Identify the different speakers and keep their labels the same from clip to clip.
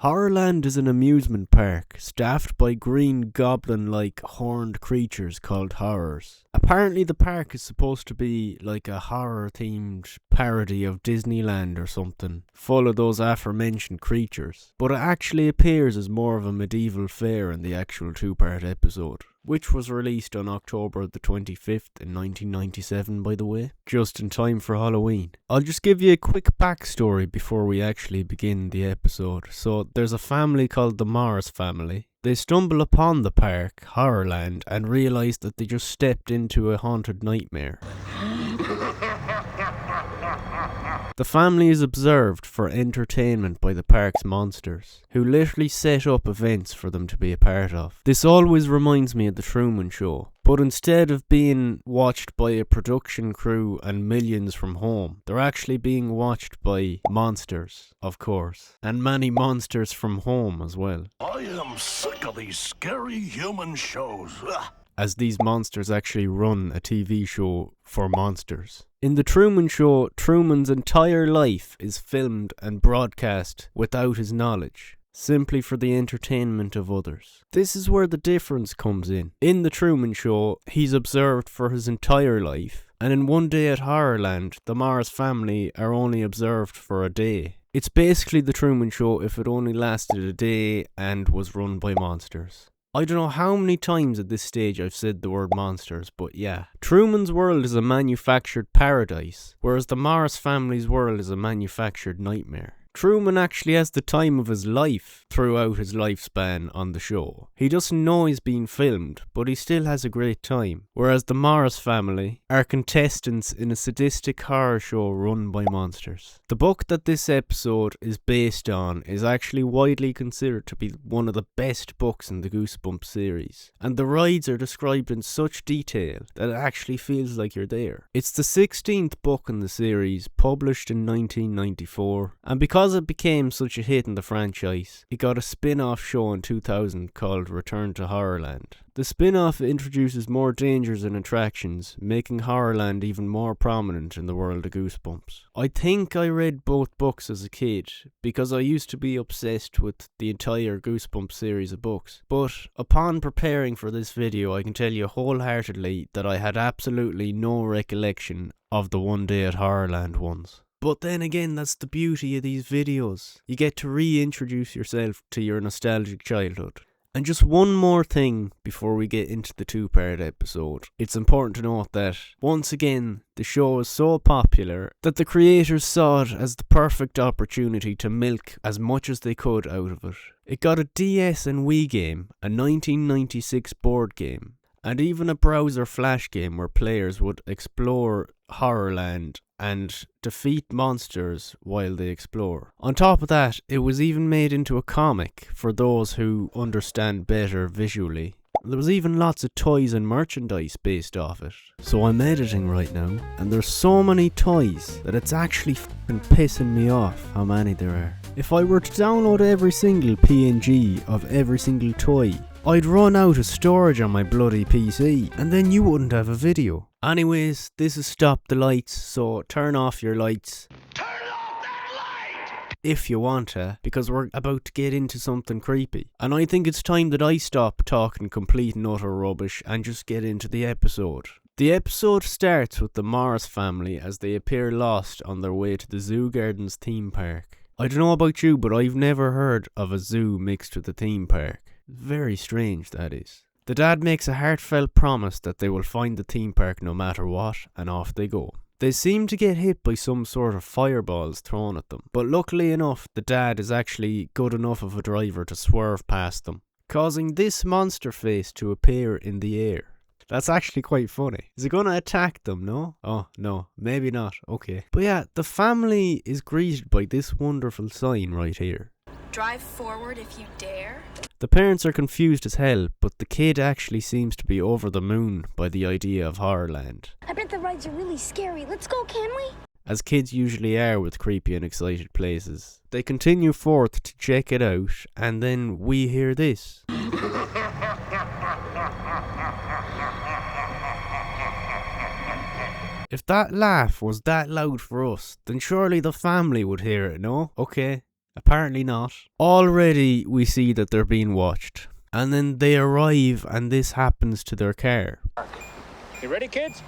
Speaker 1: Horrorland is an amusement park staffed by green goblin-like horned creatures called horrors. Apparently the park is supposed to be like a horror-themed parody of Disneyland or something, full of those aforementioned creatures, but it actually appears as more of a medieval fair in the actual two-part episode, which was released on October the 25th in 1997, by the way, just in time for Halloween. I'll just give you a quick backstory before we actually begin the episode. So there's a family called the Morris family. They stumble upon the park, Horrorland, and realise that they just stepped into a haunted nightmare. The family is observed for entertainment by the park's monsters, who literally set up events for them to be a part of. This always reminds me of the Truman Show, but instead of being watched by a production crew and millions from home, they're actually being watched by monsters, of course, and many monsters from home as well.
Speaker 2: I am sick of these scary human shows.
Speaker 1: As these monsters actually run a TV show for monsters. In the Truman Show, Truman's entire life is filmed and broadcast without his knowledge, simply for the entertainment of others. This is where the difference comes in. In the Truman Show, he's observed for his entire life, and in One Day at Horrorland, the Morris family are only observed for a day. It's basically the Truman Show if it only lasted a day and was run by monsters. I don't know how many times at this stage I've said the word monsters, but yeah. Truman's world is a manufactured paradise, whereas the Morris family's world is a manufactured nightmare. Truman actually has the time of his life throughout his lifespan on the show. He doesn't know he's being filmed, but he still has a great time. Whereas the Morris family are contestants in a sadistic horror show run by monsters. The book that this episode is based on is actually widely considered to be one of the best books in the Goosebumps series. And the rides are described in such detail that it actually feels like you're there. It's the 16th book in the series, published in 1994, and because it became such a hit in the franchise, it got a spin-off show in 2000 called Return to Horrorland. The spin-off introduces more dangers and attractions, making Horrorland even more prominent in the world of Goosebumps. I think I read both books as a kid, because I used to be obsessed with the entire Goosebumps series of books, but upon preparing for this video I can tell you wholeheartedly that I had absolutely no recollection of the One Day at Horrorland ones. But then again, that's the beauty of these videos. You get to reintroduce yourself to your nostalgic childhood. And just one more thing before we get into the two-part episode. It's important to note that, once again, the show is so popular that the creators saw it as the perfect opportunity to milk as much as they could out of it. It got a DS and Wii game, a 1996 board game, and even a browser flash game where players would explore Horrorland and defeat monsters while they explore. On top of that, it was even made into a comic for those who understand better visually. There was even lots of toys and merchandise based off it. So I'm editing right now, and there's so many toys that it's actually fucking pissing me off how many there are. If I were to download every single PNG of every single toy, I'd run out of storage on my bloody PC, and then you wouldn't have a video. Anyways, this is Stop the Lights, so turn off your lights.
Speaker 2: Turn off that light!
Speaker 1: If you want to, because we're about to get into something creepy. And I think it's time that I stop talking complete and utter rubbish and just get into the episode. The episode starts with the Morris family as they appear lost on their way to the Zoo Gardens theme park. I don't know about you, but I've never heard of a zoo mixed with a theme park. Very strange, that is. The dad makes a heartfelt promise that they will find the theme park no matter what, and off they go. They seem to get hit by some sort of fireballs thrown at them, but luckily enough, the dad is actually good enough of a driver to swerve past them, causing this monster face to appear in the air. That's actually quite funny. Is it going to attack them, no? Oh, no, maybe not, okay. But yeah, the family is greeted by this wonderful sign right here.
Speaker 3: Drive forward if you dare.
Speaker 1: The parents are confused as hell, but the kid actually seems to be over the moon by the idea of Horrorland.
Speaker 4: I bet the rides are really scary. Let's go, can we?
Speaker 1: As kids usually are with creepy and excited places. They continue forth to check it out, and then we hear this. If that laugh was that loud for us, then surely the family would hear it, no? Okay, Apparently not. Already we see that they're being watched. And then they arrive and this happens to their car.
Speaker 5: You ready, kids?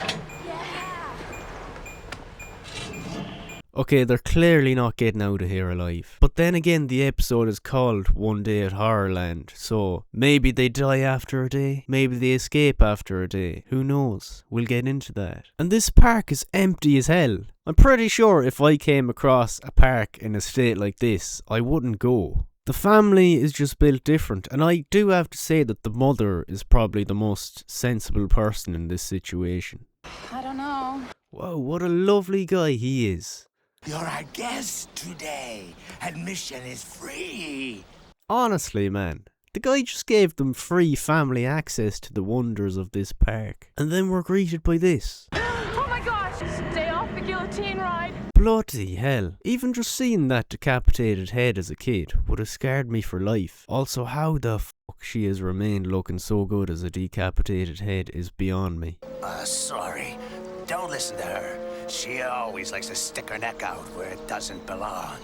Speaker 1: Okay, they're clearly not getting out of here alive. But then again, the episode is called One Day at Horrorland, so maybe they die after a day, maybe they escape after a day. Who knows? We'll get into that. And this park is empty as hell. I'm pretty sure if I came across a park in a state like this, I wouldn't go. The family is just built different, and I do have to say that the mother is probably the most sensible person in this situation.
Speaker 3: I don't know.
Speaker 1: Wow, what a lovely guy he is.
Speaker 6: You're our guest today. Admission is free.
Speaker 1: Honestly, man, the guy just gave them free family access to the wonders of this park. And then we're greeted by this.
Speaker 3: Oh my gosh! Stay off the guillotine ride.
Speaker 1: Bloody hell. Even just seeing that decapitated head as a kid would have scarred me for life. Also, how the fuck she has remained looking so good as a decapitated head is beyond me.
Speaker 6: Sorry. Don't listen to her. She always likes to stick her neck out where it doesn't belong.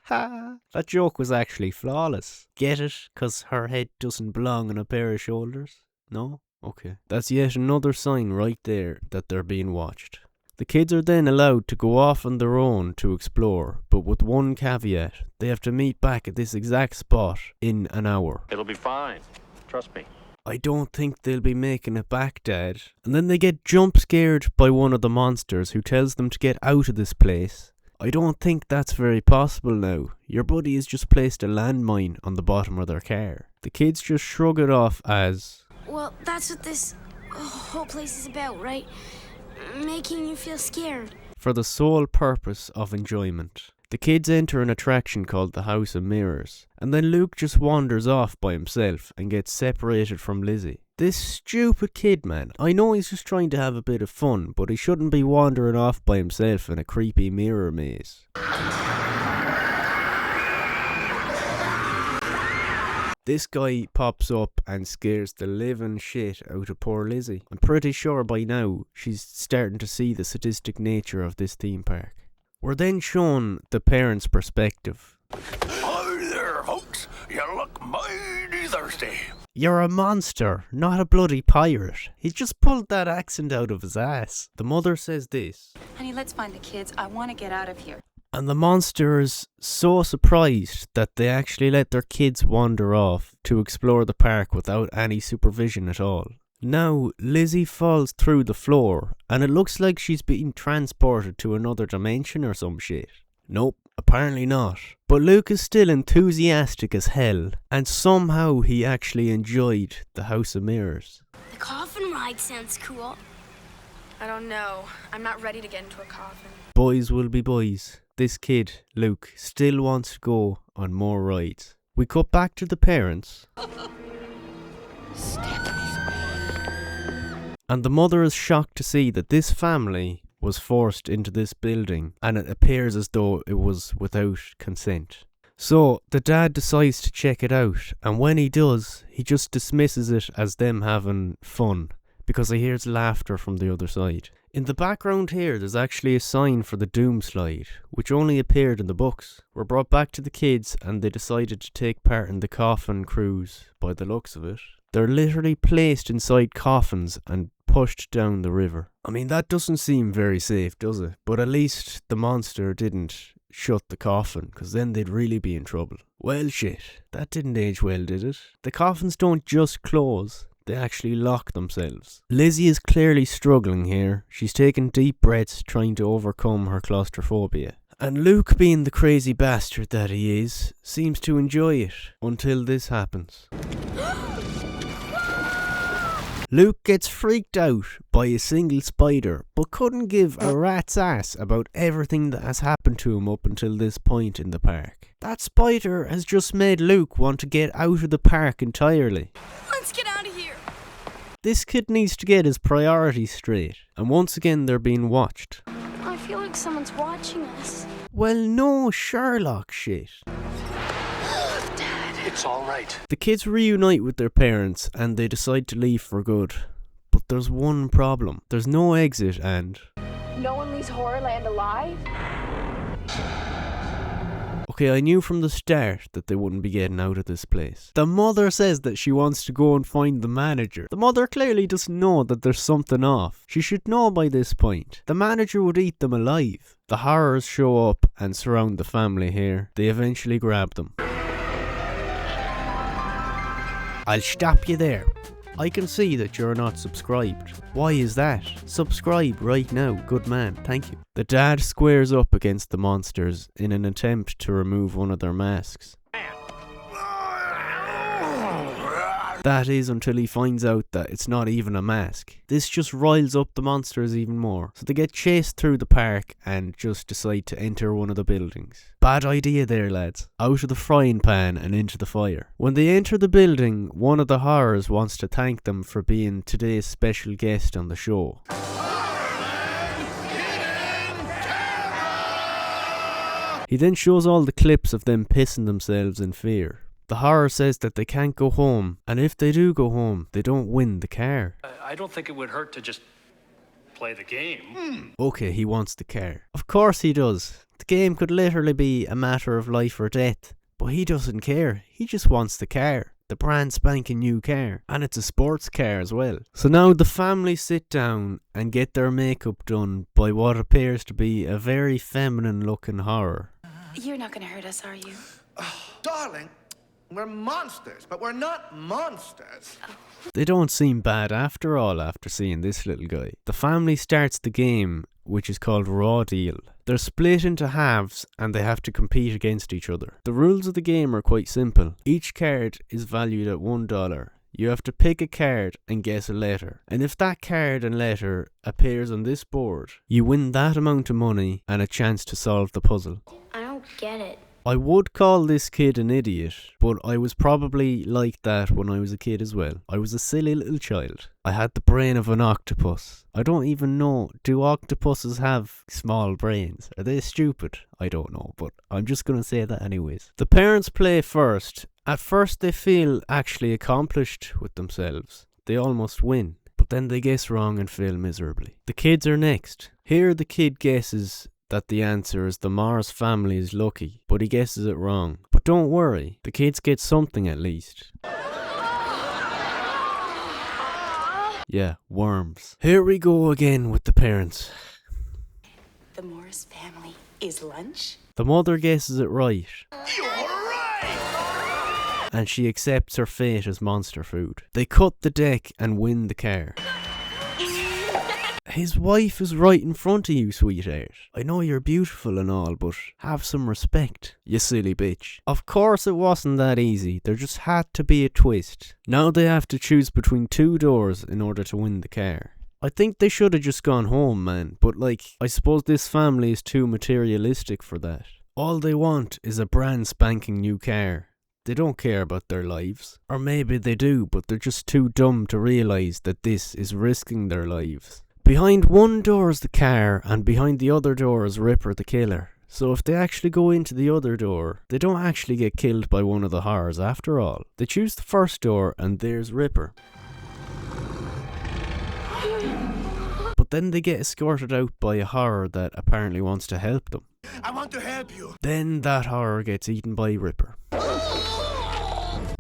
Speaker 1: That joke was actually flawless. Get it? 'Cause her head doesn't belong on a pair of shoulders? No? Okay. That's yet another sign right there that they're being watched. The kids are then allowed to go off on their own to explore, but with one caveat. They have to meet back at this exact spot in an hour.
Speaker 5: It'll be fine. Trust me.
Speaker 1: I don't think they'll be making it back, Dad. And then they get jump scared by one of the monsters who tells them to get out of this place. I don't think that's very possible now. Your buddy has just placed a landmine on the bottom of their car. The kids just shrug it off as...
Speaker 4: Well, that's what this whole place is about, right? Making you feel scared.
Speaker 1: For the sole purpose of enjoyment. The kids enter an attraction called the House of Mirrors, and then Luke just wanders off by himself and gets separated from Lizzie. This stupid kid, man. I know he's just trying to have a bit of fun, but he shouldn't be wandering off by himself in a creepy mirror maze. This guy pops up and scares the living shit out of poor Lizzie. I'm pretty sure by now she's starting to see the sadistic nature of this theme park. We're then shown the parents' perspective.
Speaker 2: Hi there, folks. You look mighty thirsty.
Speaker 1: You're a monster, not a bloody pirate. He just pulled that accent out of his ass. The mother says this.
Speaker 3: Honey, let's find the kids. I want to get out of here.
Speaker 1: And the monster is so surprised that they actually let their kids wander off to explore the park without any supervision at all. Now, Lizzie falls through the floor, and it looks like she's being transported to another dimension or some shit. Nope, apparently not. But Luke is still enthusiastic as hell, and somehow he actually enjoyed the House of Mirrors.
Speaker 4: The coffin ride sounds cool.
Speaker 3: I don't know. I'm not ready to get into a coffin.
Speaker 1: Boys will be boys. This kid, Luke, still wants to go on more rides. We cut back to the parents. And the mother is shocked to see that this family was forced into this building, and it appears as though it was without consent. So the dad decides to check it out, and when he does, he just dismisses it as them having fun, because he hears laughter from the other side. In the background here, there's actually a sign for the Doom Slide, which only appeared in the books. We're brought back to the kids, and they decided to take part in the coffin cruise, by the looks of it. They're literally placed inside coffins and pushed down the river. I mean, that doesn't seem very safe, does it? But at least the monster didn't shut the coffin, because then they'd really be in trouble. Well, shit. That didn't age well, did it? The coffins don't just close. They actually lock themselves. Lizzie is clearly struggling here. She's taking deep breaths trying to overcome her claustrophobia. And Luke, being the crazy bastard that he is, seems to enjoy it until this happens. Luke gets freaked out by a single spider, but couldn't give a rat's ass about everything that has happened to him up until this point in the park. That spider has just made Luke want to get out of the park entirely.
Speaker 4: Let's get out of here.
Speaker 1: This kid needs to get his priorities straight, and once again they're being watched.
Speaker 4: I feel like someone's watching us.
Speaker 1: Well, no Sherlock shit.
Speaker 2: It's all right.
Speaker 1: The kids reunite with their parents and they decide to leave for good. But there's one problem. There's no exit and...
Speaker 3: No one leaves Horrorland alive?
Speaker 1: Okay, I knew from the start that they wouldn't be getting out of this place. The mother says that she wants to go and find the manager. The mother clearly doesn't know that there's something off. She should know by this point. The manager would eat them alive. The horrors show up and surround the family here. They eventually grab them. I'll stop you there. I can see that you're not subscribed. Why is that? Subscribe right now, good man, thank you. The dad squares up against the monsters in an attempt to remove one of their masks. That is until he finds out that it's not even a mask. This just riles up the monsters even more. So they get chased through the park and just decide to enter one of the buildings. Bad idea there, lads. Out of the frying pan and into the fire. When they enter the building, one of the horrors wants to thank them for being today's special guest on the show. He then shows all the clips of them pissing themselves in fear. The horror says that they can't go home, and if they do go home, they don't win the car.
Speaker 5: I don't think it would hurt to just play the game.
Speaker 1: Okay, he wants the car. Of course he does. The game could literally be a matter of life or death, but he doesn't care. He just wants the car. The brand spanking new car. And it's a sports car as well. So now the family sit down and get their makeup done by what appears to be a very feminine looking horror.
Speaker 3: You're not gonna hurt us, are you?
Speaker 7: Darling, we're monsters, but we're not monsters.
Speaker 1: They don't seem bad after all after seeing this little guy. The family starts the game, which is called Raw Deal. They're split into halves and they have to compete against each other. The rules of the game are quite simple. Each card is valued at $1. You have to pick a card and guess a letter. And if that card and letter appears on this board, you win that amount of money and a chance to solve the puzzle.
Speaker 4: I don't get it.
Speaker 1: I would call this kid an idiot, but I was probably like that when I was a kid as well. I was a silly little child. I had the brain of an octopus. I don't even know, do octopuses have small brains? Are they stupid? I don't know, but I'm just going to say that anyways. The parents play first. At first they feel actually accomplished with themselves. They almost win, but then they guess wrong and fail miserably. The kids are next. Here the kid guesses that the answer is the Mars family is lucky, but he guesses it wrong. But don't worry, the kids get something at least. Yeah, worms. Here we go again with the parents.
Speaker 8: The Morris family is lunch?
Speaker 1: The mother guesses it right.
Speaker 2: You're right!
Speaker 1: And she accepts her fate as monster food. They cut the deck and win the car. His wife is right in front of you, sweetheart. I know you're beautiful and all, but have some respect, you silly bitch. Of course it wasn't that easy. There just had to be a twist. Now they have to choose between two doors in order to win the car. I think they should have just gone home, man. But I suppose this family is too materialistic for that. All they want is a brand spanking new car. They don't care about their lives. Or maybe they do, but they're just too dumb to realise that this is risking their lives. Behind one door is the car, and behind the other door is Ripper the killer. So if they actually go into the other door, they don't actually get killed by one of the horrors after all. They choose the first door, and there's Ripper. But then they get escorted out by a horror that apparently wants to help them.
Speaker 7: I want to help you.
Speaker 1: Then that horror gets eaten by Ripper.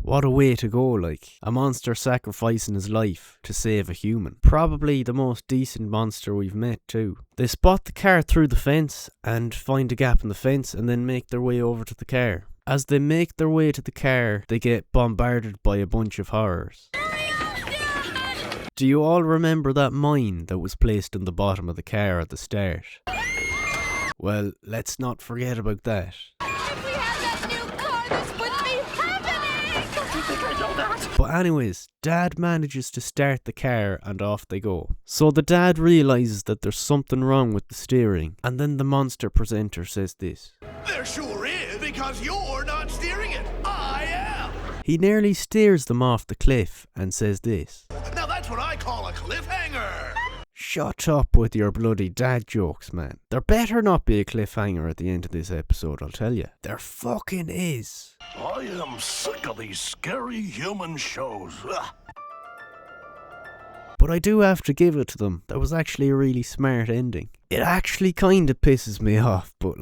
Speaker 1: What a way to go, a monster sacrificing his life to save a human. Probably the most decent monster we've met too. They spot the car through the fence and find a gap in the fence and then make their way over to the car. As they make their way to the car, they get bombarded by a bunch of horrors. Do you all remember that mine that was placed in the bottom of the car at the start? Well, let's not forget about that. But anyways, Dad manages to start the car and off they go. So the dad realises that there's something wrong with the steering, and then the monster presenter says this.
Speaker 7: There sure is, because you're not steering it. I am.
Speaker 1: He nearly steers them off the cliff and says this.
Speaker 7: Now that's what I call a cliffhanger.
Speaker 1: Shut up with your bloody dad jokes, man. There better not be a cliffhanger at the end of this episode, I'll tell you. There fucking is.
Speaker 2: I am sick of these scary human shows. Ugh.
Speaker 1: But I do have to give it to them. That was actually a really smart ending. It actually kind of pisses me off, but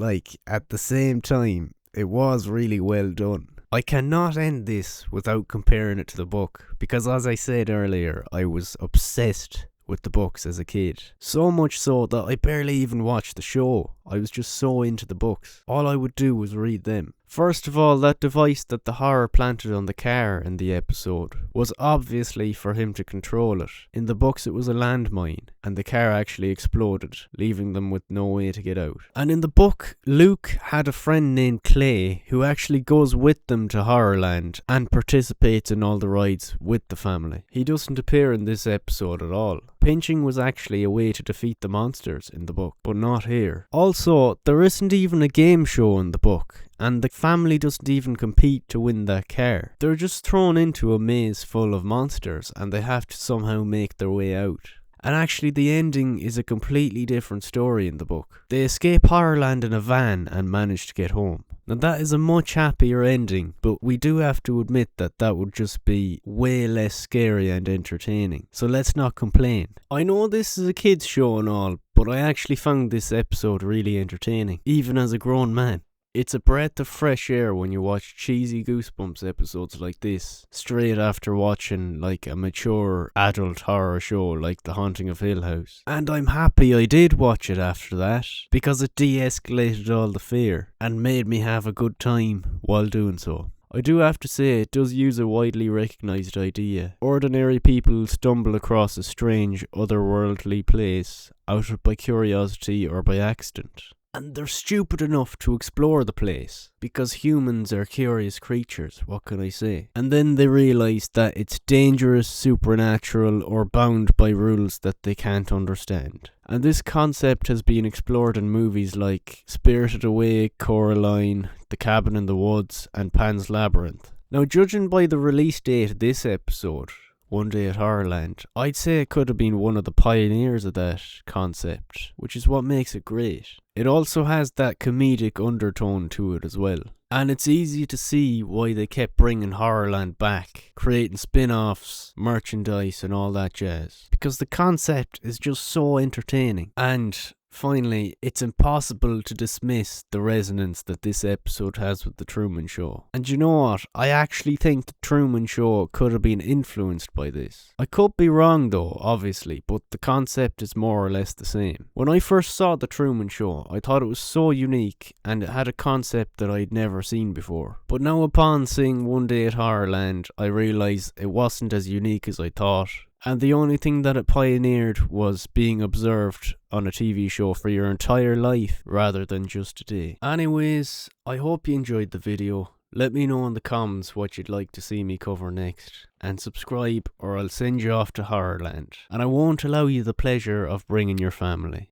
Speaker 1: at the same time, it was really well done. I cannot end this without comparing it to the book, because as I said earlier, I was obsessed with the books as a kid. So much so that I barely even watched the show. I was just so into the books. All I would do was read them. First of all, that device that the horror planted on the car in the episode was obviously for him to control it. In the books it was a landmine, and the car actually exploded, leaving them with no way to get out. And in the book, Luke had a friend named Clay who actually goes with them to Horrorland and participates in all the rides with the family. He doesn't appear in this episode at all. Pinching was actually a way to defeat the monsters in the book, but not here. Also, there isn't even a game show in the book, and the family doesn't even compete to win that car. They're just thrown into a maze full of monsters, and they have to somehow make their way out. And actually the ending is a completely different story in the book. They escape Horrorland in a van and manage to get home. Now that is a much happier ending, but we do have to admit that that would just be way less scary and entertaining. So let's not complain. I know this is a kids show and all, but I actually found this episode really entertaining, even as a grown man. It's a breath of fresh air when you watch cheesy Goosebumps episodes like this, straight after watching like a mature adult horror show like The Haunting of Hill House. And I'm happy I did watch it after that, because it de-escalated all the fear and made me have a good time while doing so. I do have to say it does use a widely recognised idea. Ordinary people stumble across a strange, otherworldly place, either by curiosity or by accident. And they're stupid enough to explore the place, because humans are curious creatures, what can I say? And then they realise that it's dangerous, supernatural, or bound by rules that they can't understand. And this concept has been explored in movies like Spirited Away, Coraline, The Cabin in the Woods, and Pan's Labyrinth. Now, judging by the release date of this episode, One Day at Horrorland, I'd say it could have been one of the pioneers of that concept, which is what makes it great. It also has that comedic undertone to it as well. And it's easy to see why they kept bringing Horrorland back, creating spin-offs, merchandise and all that jazz. Because the concept is just so entertaining. And finally, it's impossible to dismiss the resonance that this episode has with The Truman Show. And you know what? I actually think The Truman Show could have been influenced by this. I could be wrong though, obviously, but the concept is more or less the same. When I first saw The Truman Show, I thought it was so unique and it had a concept that I'd never seen before. But now upon seeing One Day at Horrorland, I realised it wasn't as unique as I thought. And the only thing that it pioneered was being observed on a TV show for your entire life rather than just a day. Anyways, I hope you enjoyed the video. Let me know in the comments what you'd like to see me cover next. And subscribe or I'll send you off to Horrorland. And I won't allow you the pleasure of bringing your family.